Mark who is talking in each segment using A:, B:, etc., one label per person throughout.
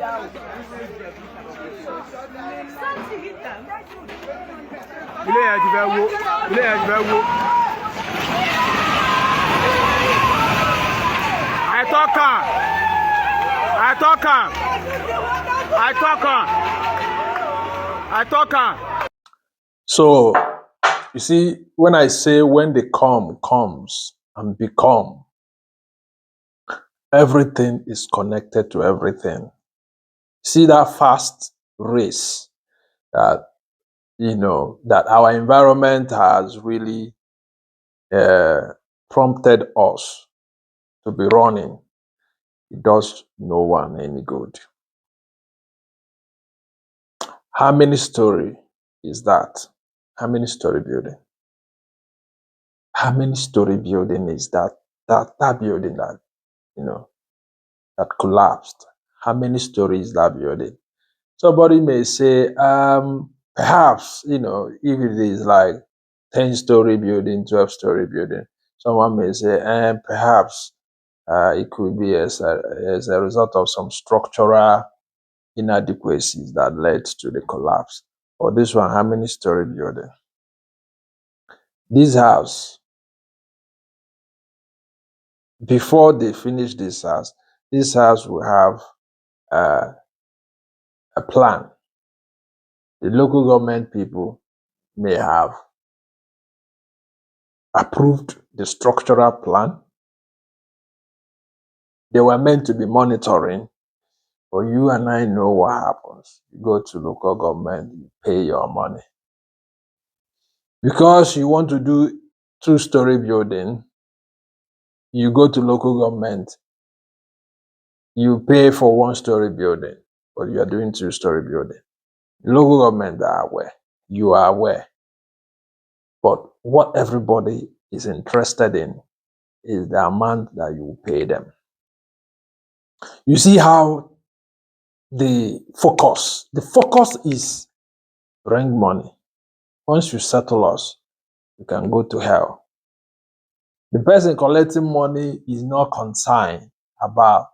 A: ilé yẹn ti fẹ́ wó ilé yẹn ti fẹ́ wó. I talk.
B: So, you see, when I say when the comes and become, everything is connected to everything. See that fast race that, that our environment has really prompted us to be running. It does no one any good. How many story is that? How many story building? How many story building is that building that, that collapsed? How many stories is that building? Somebody may say, perhaps, if it is like 10-story building, 12-story building, someone may say, perhaps it could be as a result of some structural inadequacies that led to the collapse. Or this one, how many story building? This house, before they finish this house will have a plan. The local government people may have approved the structural plan. They were meant to be monitoring, but you and I know what happens. You go to local government, you pay your money. Because you want to do 2-story building, you go to local government, you pay for 1-story building, but you are doing 2-story building. Local government are aware, you are aware. But what everybody is interested in is the amount that you pay them. You see how the focus is bring money. Once you settle us, you can go to hell. The person collecting money is not concerned about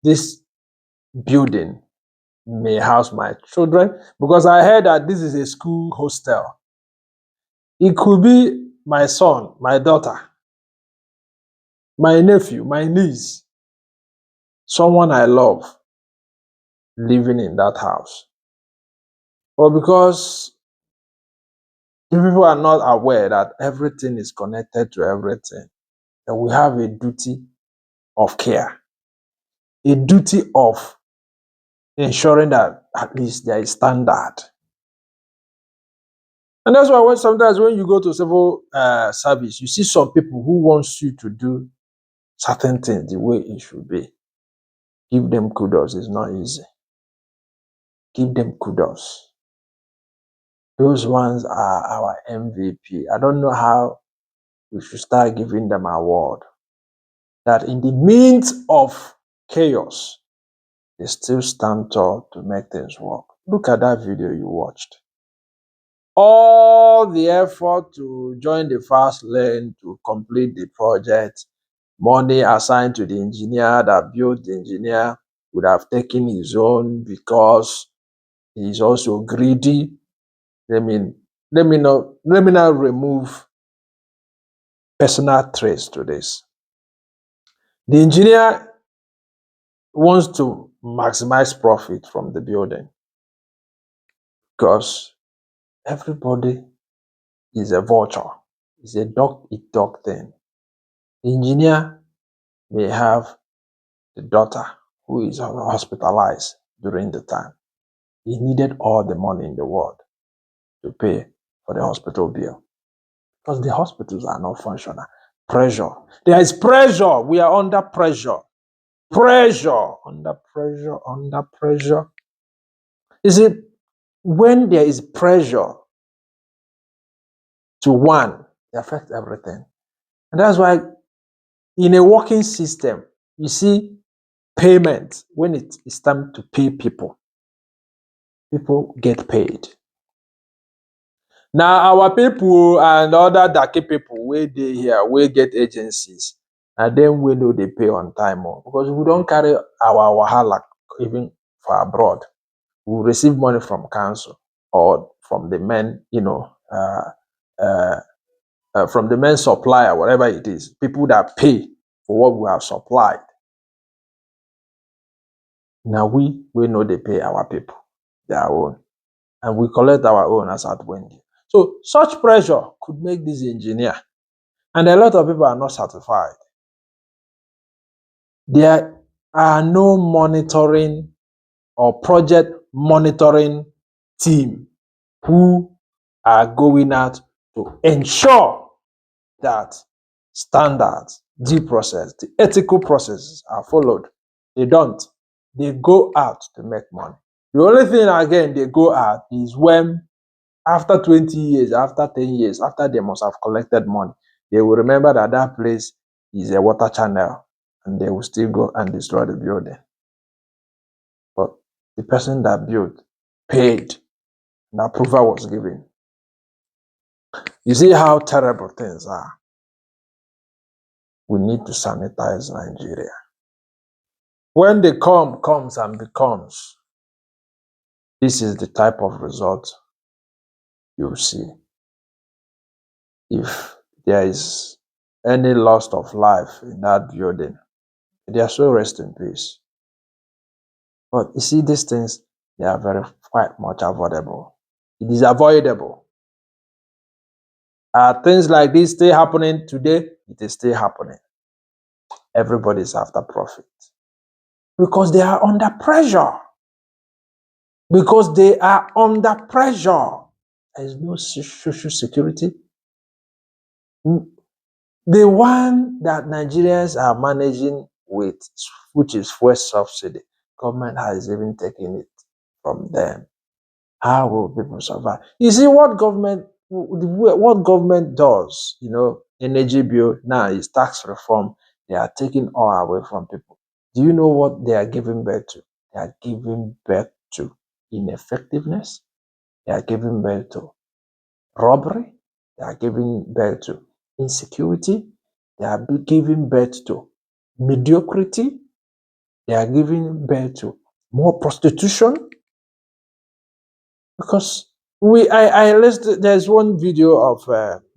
B: this building may house my children, because I heard that this is a school hostel. It could be my son, my daughter, my nephew, my niece, someone I love living in that house. But because the people are not aware that everything is connected to everything, that we have a duty of care, a duty of ensuring that at least there is standard. And that's why sometimes when you go to civil service, you see some people who wants you to do certain things the way it should be. Give them kudos. It's not easy. Give them kudos. Those ones are our MVP. I don't know how we should start giving them award. That in the midst of chaos, they still stand tall to make things work. Look at that video you watched. All the effort to join the fast lane to complete the project, money assigned to the engineer that built the engineer would have taken his own because he's also greedy. Let me not remove personal traits to this. The engineer wants to maximize profit from the building because everybody is a vulture. It's a dog-eat-dog thing. The engineer may have the daughter who is hospitalized during the time. He needed all the money in the world to pay for the hospital bill because the hospitals are not functional. Pressure. There is pressure. We are under pressure. Under pressure. You see, when there is pressure to one, it affects everything. And that's why in a working system, you see payment, when it is time to pay people get paid. Now, our people and other Daki people, where they here, we get agencies, and then we know they pay on time more because we don't carry our wahala even for abroad. We receive money from council or from the men, from the men supplier, whatever it is, people that pay for what we have supplied. Now we know they pay our people their own, and we collect our own as at Wendy. So such pressure could make this engineer, and a lot of people are not satisfied. There are no monitoring or project monitoring team who are going out to ensure that standards, due process, the ethical processes are followed. They don't. They go out to make money. The only thing, again, they go out is when, after 20 years, after 10 years, after they must have collected money, they will remember that that place is a water channel, and they will still go and destroy the building. But the person that built paid, and approval was given. You see how terrible things are. We need to sanitize Nigeria. When the comes and becomes, this is the type of result you'll see. If there is any loss of life in that building, they are so rest in peace. But you see, these things, they are quite much avoidable. It is avoidable. Are things like this still happening today? It is still happening. Everybody is after profit. Because they are under pressure. Because they are under pressure. There is no social security. The one that Nigerians are managing with, which is fuel subsidy, government has even taken it from them. How will people survive? You see what government does, energy bill, now is tax reform. They are taking all away from people. Do you know what they are giving birth to? They are giving birth to ineffectiveness. They are giving birth to robbery. They are giving birth to insecurity. They are giving birth to mediocrity. They are giving birth to more prostitution. Because I listed, there's one video of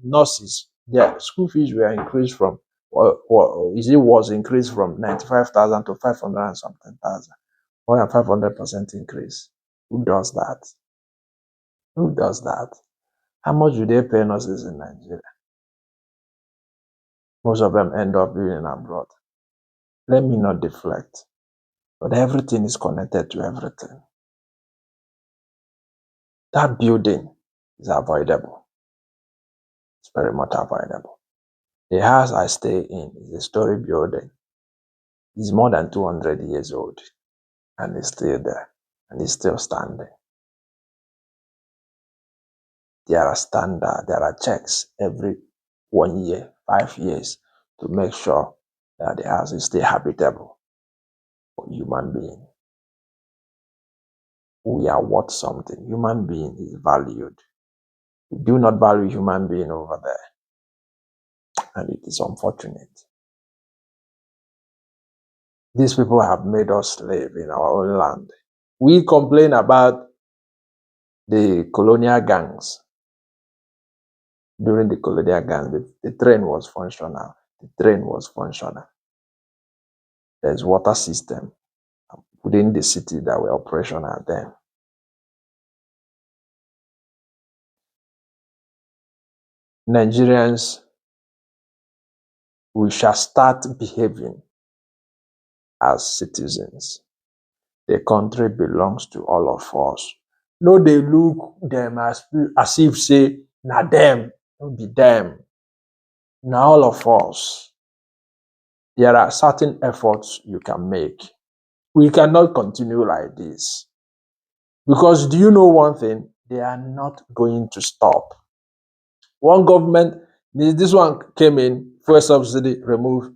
B: nurses. Their school fees were increased from, was increased from 95,000 to 500 and something thousand. More than 500% increase. Who does that? Who does that? How much do they pay nurses in Nigeria? Most of them end up being abroad. Let me not deflect, but everything is connected to everything. That building is avoidable. It's very much avoidable. The house I stay in is a story building. It's more than 200 years old, and it's still there, and it's still standing. There are standards, there are checks every 1 year, 5 years, to make sure that the house is still habitable for human being. We are worth something. Human being is valued. We do not value human being over there, and it is unfortunate. These people have made us slave in our own land. We complain about the colonial gangs. During the colonial gangs, the train was functional. The train was functional. There's water system within the city that were operational then. Nigerians, we shall start behaving as citizens. The country belongs to all of us. No, they look them as if say, na them, don't be them. Now all of us. There are certain efforts you can make. We cannot continue like this. Because do you know one thing? They are not going to stop. One government, this one came in, fuel subsidy, remove,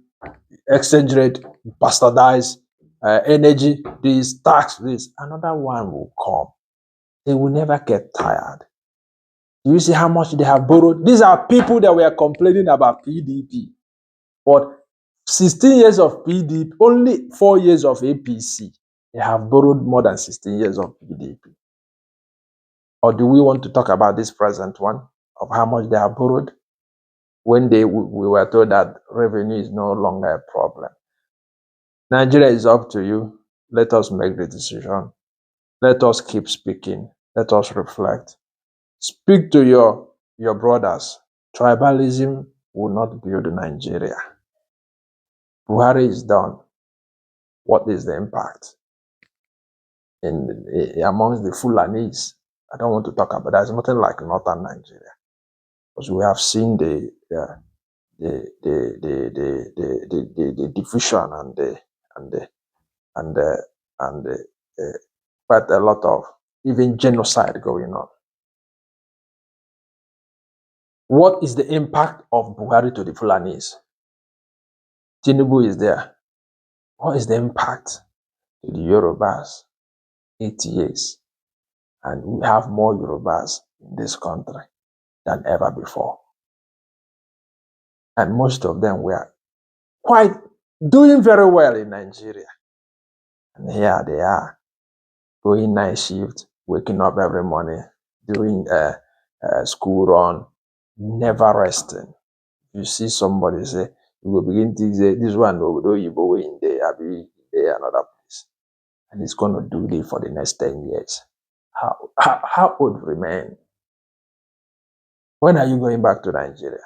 B: exchange rate, bastardize, energy, this, tax, this. Another one will come. They will never get tired. Do you see how much they have borrowed? These are people that were complaining about PDP. But 16 years of PDP, only 4 years of APC. They have borrowed more than 16 years of PDP. Or do we want to talk about this present one of how much they have borrowed when we were told that revenue is no longer a problem? Nigeria is up to you. Let us make the decision. Let us keep speaking. Let us reflect. Speak to your brothers. Tribalism will not build Nigeria. Buhari is done. What is the impact amongst the Fulanis? I don't want to talk about. There's nothing like northern Nigeria, because we have seen the division and quite a lot of even genocide going on. What is the impact of Buhari to the Fulanis? Tinubu is there. What is the impact to the Yorubas? 8 years. And we have more Yorubas in this country than ever before. And most of them were quite doing very well in Nigeria. And here they are, going night shift, waking up every morning, doing a school run, never resting. You see somebody say, you will begin to say, this one will you go in there, I'll be there another place. And it's going to do this for the next 10 years. How old remain? When are you going back to Nigeria?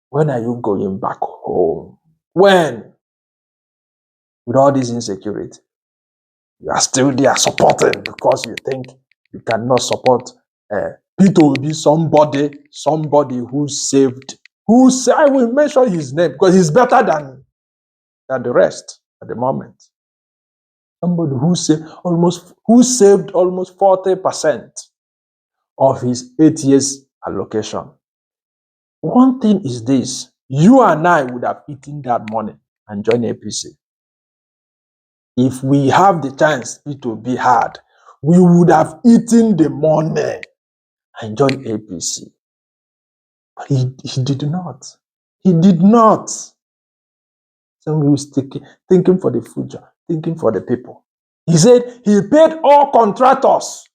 B: When are you going back home? When? With all this insecurity, you are still there supporting because you think you cannot support Peter Obi, somebody who saved, I will mention his name because he's better than the rest at the moment. Somebody who saved almost 40% of his 8 years allocation. One thing is this: you and I would have eaten that money and joined APC. If we have the chance to be hard, we would have eaten the money and joined APC. But he did not. He did not. Somebody who's thinking for the future, thinking for the people. He said he paid all contractors.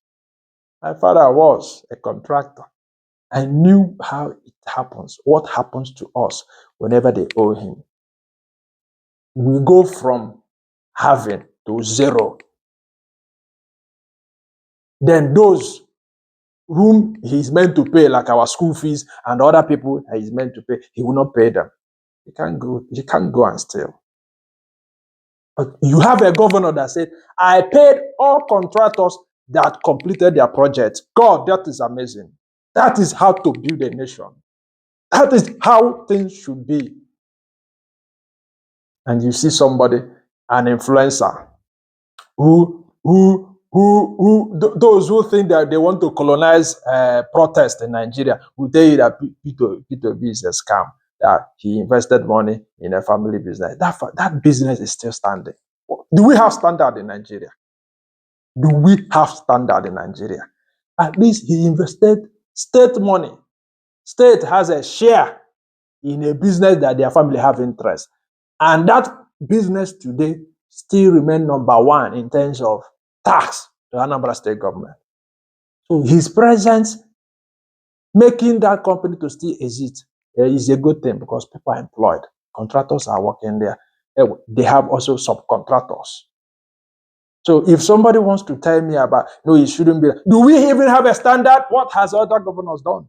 B: My father was a contractor. I knew how it happens, what happens to us whenever they owe him. We go from having to zero. Then those whom he's meant to pay, like our school fees and other people he's meant to pay, he will not pay them. He can't go and steal. But you have a governor that said, I paid all contractors that completed their project. God, that is amazing. That is how to build a nation. That is how things should be. And you see somebody, an influencer, those who think that they want to colonize protest in Nigeria will tell you that Peter B is a scam, that he invested money in a family business. That business is still standing. Do we have standard in Nigeria? Do we have standard in Nigeria? At least he invested state money. State has a share in a business that their family have interest. And that business today still remain number one in terms of tax to Anambra State government. So his presence making that company to still exist is a good thing because people are employed. Contractors are working there. They have also subcontractors. So if somebody wants to tell me about, no, it shouldn't be, do we even have a standard? What has other governors done?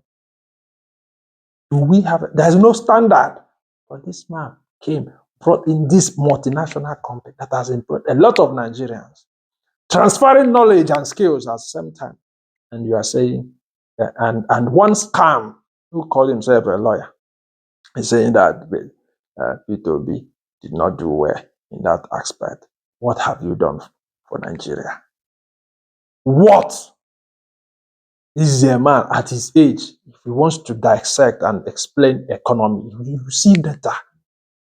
B: Do we have, there's no standard. But this man came, brought in this multinational company that has employed a lot of Nigerians, transferring knowledge and skills at the same time. And you are saying, and one scam who called himself a lawyer is saying that Peter Obi did not do well in that aspect. What have you done for Nigeria? What? This is a man at his age. If he wants to dissect and explain economy, you see data.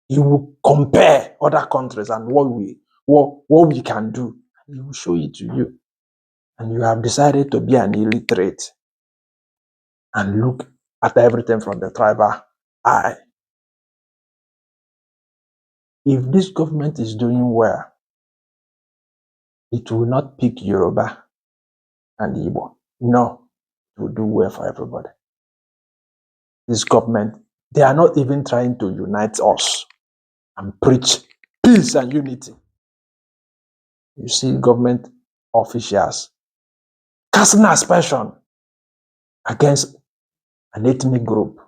B: He will compare other countries and what we can do. He will show it to you. And you have decided to be an illiterate and look at everything from the tribal eye. If this government is doing well, it will not pick Yoruba and Igbo. No, it will do well for everybody. This government, they are not even trying to unite us and preach peace and unity. You see government officials casting aspersion against an ethnic group.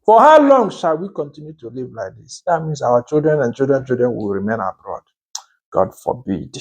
B: For how long shall we continue to live like this? That means our children and children will remain abroad. God forbid.